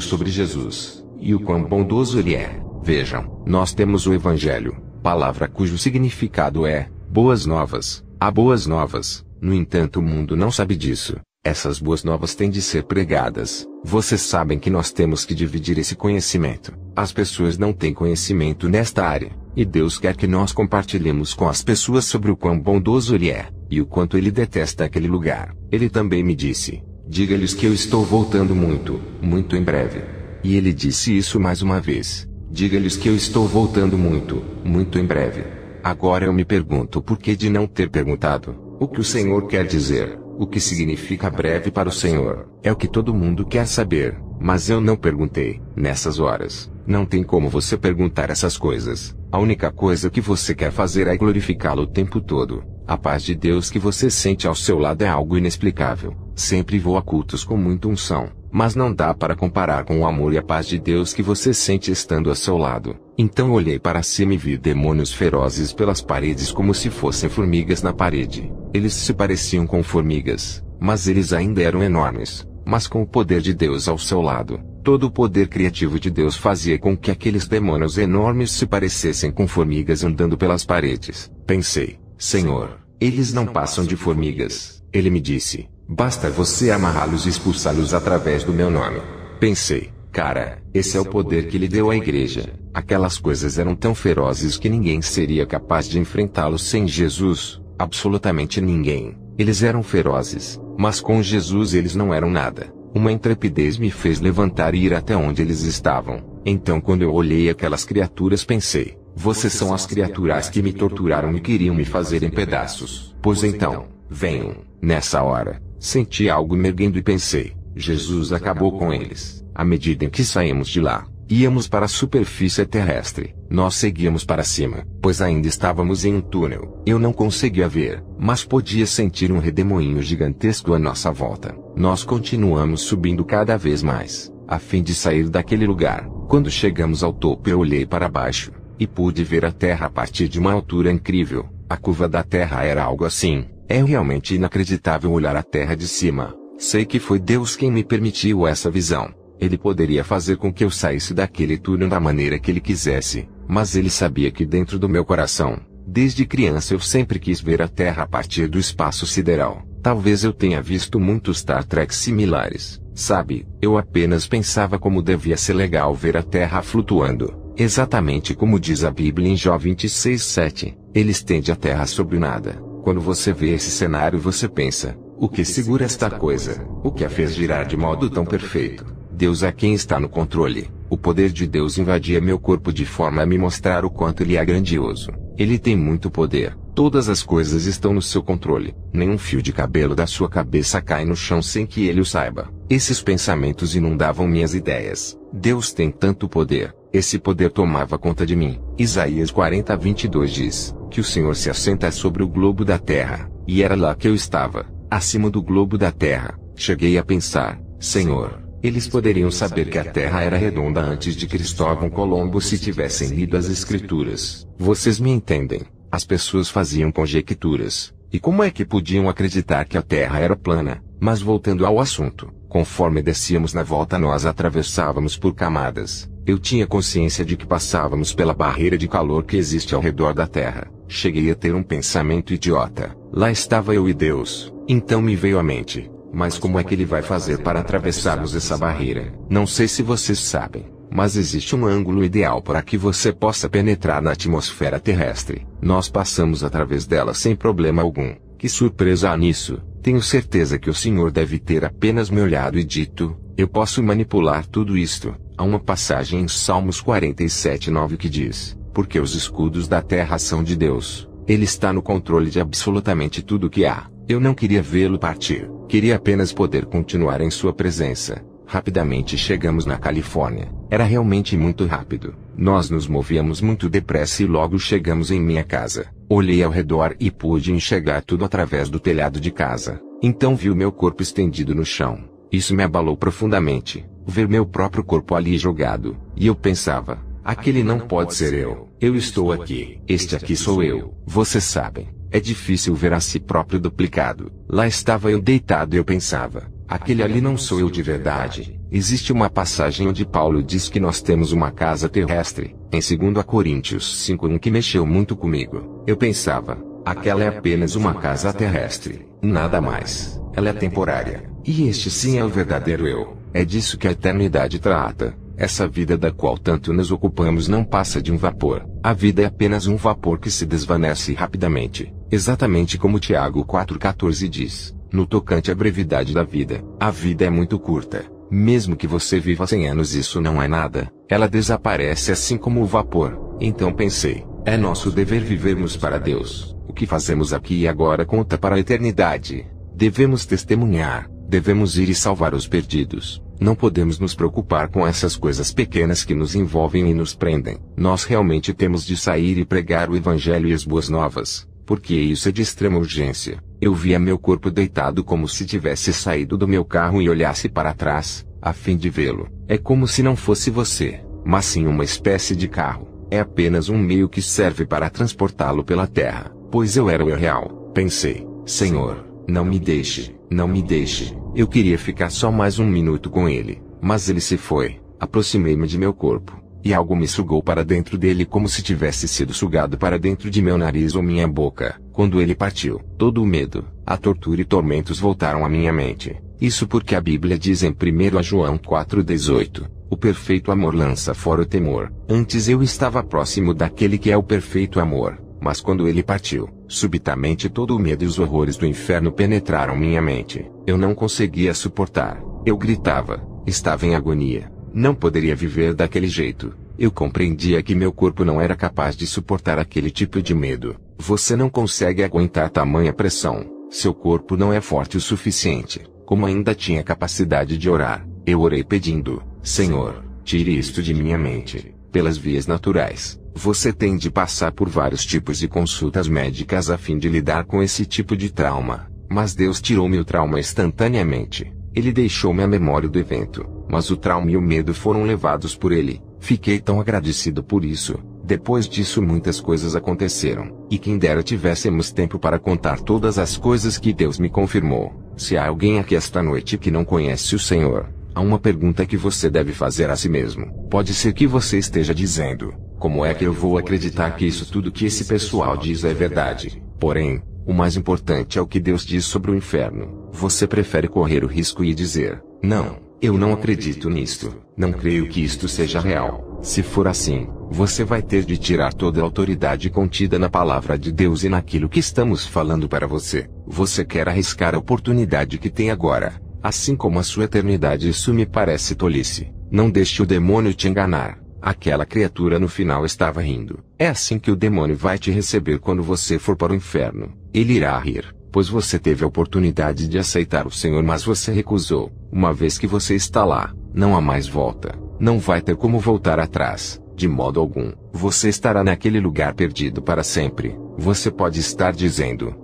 sobre Jesus, e o quão bondoso ele é. Vejam, nós temos o Evangelho, palavra cujo significado é boas novas. Há boas novas, no entanto o mundo não sabe disso. Essas boas novas têm de ser pregadas. Vocês sabem que nós temos que dividir esse conhecimento. As pessoas não têm conhecimento nesta área, e Deus quer que nós compartilhemos com as pessoas sobre o quão bondoso ele é, e o quanto ele detesta aquele lugar. Ele também me disse, diga-lhes que eu estou voltando muito, muito em breve. E ele disse isso mais uma vez. Diga-lhes que eu estou voltando muito, muito em breve. Agora eu me pergunto por que de não ter perguntado. O que o Senhor quer dizer? O que significa breve para o Senhor? É o que todo mundo quer saber, mas eu não perguntei. Nessas horas, não tem como você perguntar essas coisas. A única coisa que você quer fazer é glorificá-lo o tempo todo. A paz de Deus que você sente ao seu lado é algo inexplicável. Sempre vou a cultos com muita unção, mas não dá para comparar com o amor e a paz de Deus que você sente estando ao seu lado. Então olhei para cima e vi demônios ferozes pelas paredes como se fossem formigas na parede. Eles se pareciam com formigas, mas eles ainda eram enormes. Mas com o poder de Deus ao seu lado, todo o poder criativo de Deus fazia com que aqueles demônios enormes se parecessem com formigas andando pelas paredes. Pensei, Senhor, eles não passam de formigas. Ele me disse, basta você amarrá-los e expulsá-los através do meu nome. Pensei, cara, esse é o poder que ele deu à igreja. Aquelas coisas eram tão ferozes que ninguém seria capaz de enfrentá-los sem Jesus. Absolutamente ninguém. Eles eram ferozes, mas com Jesus eles não eram nada. Uma intrepidez me fez levantar e ir até onde eles estavam. Então quando eu olhei aquelas criaturas pensei, vocês são as criaturas que me torturaram e queriam me fazer em pedaços. Pois então, venham. Nessa hora, senti algo me erguendo e pensei, Jesus acabou com eles. À medida em que saímos de lá, íamos para a superfície terrestre. Nós seguíamos para cima, pois ainda estávamos em um túnel. Eu não conseguia ver, mas podia sentir um redemoinho gigantesco à nossa volta. Nós continuamos subindo cada vez mais, a fim de sair daquele lugar. Quando chegamos ao topo eu olhei para baixo, e pude ver a Terra a partir de uma altura incrível. A curva da Terra era algo assim. É realmente inacreditável olhar a Terra de cima. Sei que foi Deus quem me permitiu essa visão. Ele poderia fazer com que eu saísse daquele túnel da maneira que ele quisesse, mas ele sabia que dentro do meu coração, desde criança eu sempre quis ver a Terra a partir do espaço sideral. Talvez eu tenha visto muitos Star Trek similares, sabe? Eu apenas pensava como devia ser legal ver a Terra flutuando, exatamente como diz a Bíblia em Jó 26:7. Ele estende a Terra sobre o nada. Quando você vê esse cenário você pensa, o que segura esta coisa? O que a fez girar de modo tão perfeito? Deus é quem está no controle. O poder de Deus invadia meu corpo de forma a me mostrar o quanto ele é grandioso. Ele tem muito poder. Todas as coisas estão no seu controle. Nenhum fio de cabelo da sua cabeça cai no chão sem que ele o saiba. Esses pensamentos inundavam minhas ideias. Deus tem tanto poder. Esse poder tomava conta de mim. Isaías 40:22 diz, que o Senhor se assenta sobre o globo da terra. E era lá que eu estava, acima do globo da terra. Cheguei a pensar, Senhor, eles poderiam saber que a Terra era redonda antes de Cristóvão Colombo se tivessem lido as Escrituras. Vocês me entendem? As pessoas faziam conjecturas. E como é que podiam acreditar que a Terra era plana? Mas voltando ao assunto, conforme descíamos na volta nós atravessávamos por camadas. Eu tinha consciência de que passávamos pela barreira de calor que existe ao redor da Terra. Cheguei a ter um pensamento idiota. Lá estava eu e Deus. Então me veio à mente. Mas como é que ele vai fazer para atravessarmos essa barreira? Não sei se vocês sabem, mas existe um ângulo ideal para que você possa penetrar na atmosfera terrestre. Nós passamos através dela sem problema algum. Que surpresa há nisso! Tenho certeza que o Senhor deve ter apenas me olhado e dito, eu posso manipular tudo isto. Há uma passagem em Salmos 47:9 que diz, porque os escudos da terra são de Deus. Ele está no controle de absolutamente tudo que há. Eu não queria vê-lo partir. Queria apenas poder continuar em sua presença. Rapidamente chegamos na Califórnia. Era realmente muito rápido. Nós nos movíamos muito depressa e logo chegamos em minha casa. Olhei ao redor e pude enxergar tudo através do telhado de casa. Então vi o meu corpo estendido no chão. Isso me abalou profundamente, ver meu próprio corpo ali jogado, e eu pensava, aquele não pode ser eu. Eu estou aqui. Este aqui sou eu. Vocês sabem, é difícil ver a si próprio duplicado. Lá estava eu deitado e eu pensava, aquele ali não sou eu de verdade. Existe uma passagem onde Paulo diz que nós temos uma casa terrestre, em 2 Coríntios 5:1, que mexeu muito comigo. Eu pensava, aquela é apenas uma casa terrestre, nada mais. Ela é temporária. E este sim é o verdadeiro eu. É disso que a eternidade trata. Essa vida da qual tanto nos ocupamos não passa de um vapor. A vida é apenas um vapor que se desvanece rapidamente. Exatamente como Tiago 4,14 diz. No tocante à brevidade da vida, a vida é muito curta. Mesmo que você viva 100 anos, isso não é nada. Ela desaparece assim como o vapor. Então pensei, é nosso dever vivermos para Deus. O que fazemos aqui e agora conta para a eternidade. Devemos testemunhar. Devemos ir e salvar os perdidos. Não podemos nos preocupar com essas coisas pequenas que nos envolvem e nos prendem. Nós realmente temos de sair e pregar o Evangelho e as boas novas, porque isso é de extrema urgência. Eu via meu corpo deitado como se tivesse saído do meu carro e olhasse para trás, a fim de vê-lo. É como se não fosse você, mas sim uma espécie de carro. É apenas um meio que serve para transportá-lo pela terra, pois eu era o eu real. Pensei, Senhor, não me deixe, não me deixe. Eu queria ficar só mais um minuto com ele, mas ele se foi. Aproximei-me de meu corpo, e algo me sugou para dentro dele como se tivesse sido sugado para dentro de meu nariz ou minha boca. Quando ele partiu, todo o medo, a tortura e tormentos voltaram à minha mente. Isso porque a Bíblia diz em 1 João 4,18, o perfeito amor lança fora o temor. Antes eu estava próximo daquele que é o perfeito amor. Mas quando ele partiu, subitamente todo o medo e os horrores do inferno penetraram minha mente. Eu não conseguia suportar. Eu gritava. Estava em agonia. Não poderia viver daquele jeito. Eu compreendia que meu corpo não era capaz de suportar aquele tipo de medo. Você não consegue aguentar tamanha pressão. Seu corpo não é forte o suficiente. Como ainda tinha capacidade de orar, eu orei pedindo, Senhor, tire isto de minha mente. Pelas vias naturais, você tem de passar por vários tipos de consultas médicas a fim de lidar com esse tipo de trauma. Mas Deus tirou-me o trauma instantaneamente. Ele deixou-me a memória do evento, mas o trauma e o medo foram levados por ele. Fiquei tão agradecido por isso. Depois disso muitas coisas aconteceram, e quem dera tivéssemos tempo para contar todas as coisas que Deus me confirmou. Se há alguém aqui esta noite que não conhece o Senhor, há uma pergunta que você deve fazer a si mesmo. Pode ser que você esteja dizendo, como é que eu vou acreditar que isso tudo que esse pessoal diz é verdade? Porém, o mais importante é o que Deus diz sobre o inferno. Você prefere correr o risco e dizer, não, eu não acredito nisto, não creio que isto seja real. Se for assim, você vai ter de tirar toda a autoridade contida na palavra de Deus e naquilo que estamos falando para você. Você quer arriscar a oportunidade que tem agora, assim como a sua eternidade. Isso me parece tolice. Não deixe o demônio te enganar. Aquela criatura no final estava rindo. É assim que o demônio vai te receber quando você for para o inferno. Ele irá rir, pois você teve a oportunidade de aceitar o Senhor, mas você recusou. Uma vez que você está lá, não há mais volta. Não vai ter como voltar atrás, de modo algum. Você estará naquele lugar perdido para sempre. Você pode estar dizendo,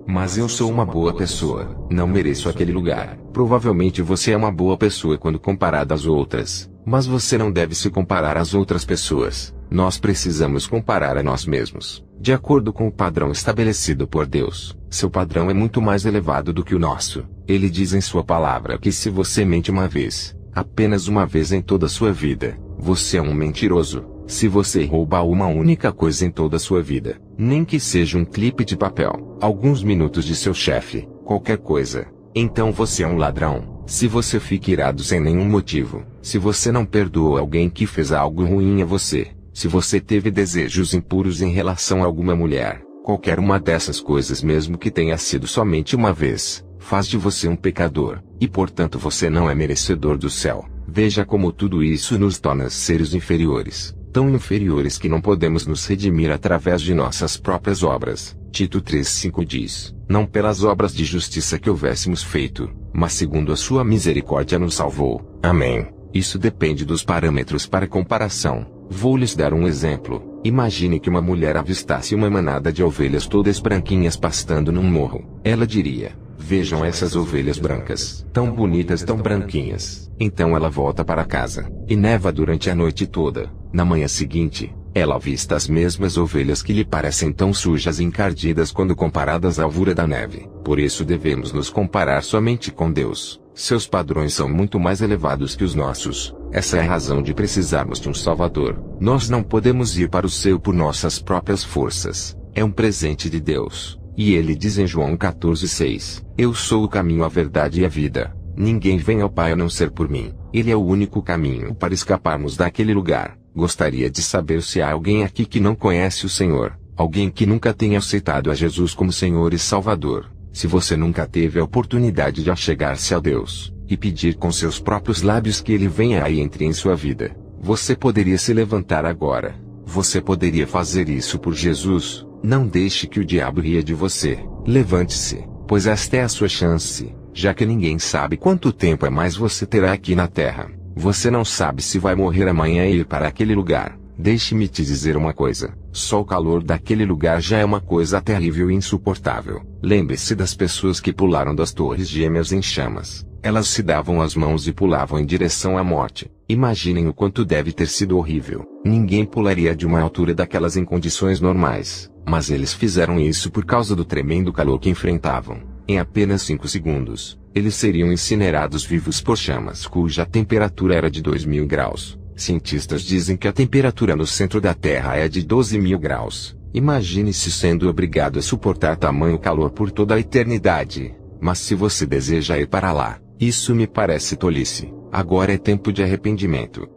mas eu sou uma boa pessoa, não mereço aquele lugar. Provavelmente você é uma boa pessoa quando comparado às outras, mas você não deve se comparar às outras pessoas. Nós precisamos comparar a nós mesmos, de acordo com o padrão estabelecido por Deus. Seu padrão é muito mais elevado do que o nosso. Ele diz em sua palavra que se você mente uma vez, apenas uma vez em toda a sua vida, você é um mentiroso. Se você rouba uma única coisa em toda a sua vida, nem que seja um clipe de papel, alguns minutos de seu chefe, qualquer coisa, então você é um ladrão. Se você fica irado sem nenhum motivo, se você não perdoou alguém que fez algo ruim a você, se você teve desejos impuros em relação a alguma mulher, qualquer uma dessas coisas, mesmo que tenha sido somente uma vez, faz de você um pecador, e portanto você não é merecedor do céu. Veja como tudo isso nos torna seres inferiores, tão inferiores que não podemos nos redimir através de nossas próprias obras. Tito 3,5 diz, não pelas obras de justiça que houvéssemos feito, mas segundo a sua misericórdia nos salvou. Amém. Isso depende dos parâmetros para comparação. Vou lhes dar um exemplo. Imagine que uma mulher avistasse uma manada de ovelhas todas branquinhas pastando num morro. Ela diria, Vejam essas ovelhas brancas, tão bonitas, tão branquinhas. Então ela volta para casa, e neva durante a noite toda. Na manhã seguinte, ela avista as mesmas ovelhas que lhe parecem tão sujas e encardidas quando comparadas à alvura da neve. Por isso devemos nos comparar somente com Deus. Seus padrões são muito mais elevados que os nossos. Essa é a razão de precisarmos de um Salvador. Nós não podemos ir para o céu por nossas próprias forças. É um presente de Deus. E ele diz em João 14,6: Eu sou o caminho, a verdade e a vida. Ninguém vem ao Pai a não ser por mim. Ele é o único caminho para escaparmos daquele lugar. Gostaria de saber se há alguém aqui que não conhece o Senhor. Alguém que nunca tenha aceitado a Jesus como Senhor e Salvador. Se você nunca teve a oportunidade de achegar-se a Deus, e pedir com seus próprios lábios que Ele venha e entre em sua vida, você poderia se levantar agora. Você poderia fazer isso por Jesus. Não deixe que o diabo ria de você. Levante-se, pois esta é a sua chance, já que ninguém sabe quanto tempo a mais você terá aqui na terra. Você não sabe se vai morrer amanhã e ir para aquele lugar. Deixe-me te dizer uma coisa, só o calor daquele lugar já é uma coisa terrível e insuportável. Lembre-se das pessoas que pularam das torres gêmeas em chamas. Elas se davam as mãos e pulavam em direção à morte. Imaginem o quanto deve ter sido horrível. Ninguém pularia de uma altura daquelas em condições normais, mas eles fizeram isso por causa do tremendo calor que enfrentavam. Em apenas 5 segundos, eles seriam incinerados vivos por chamas cuja temperatura era de 2.000 graus. Cientistas dizem que a temperatura no centro da Terra é de 12.000 graus. Imagine-se sendo obrigado a suportar tamanho calor por toda a eternidade. Mas se você deseja ir para lá, isso me parece tolice. Agora é tempo de arrependimento.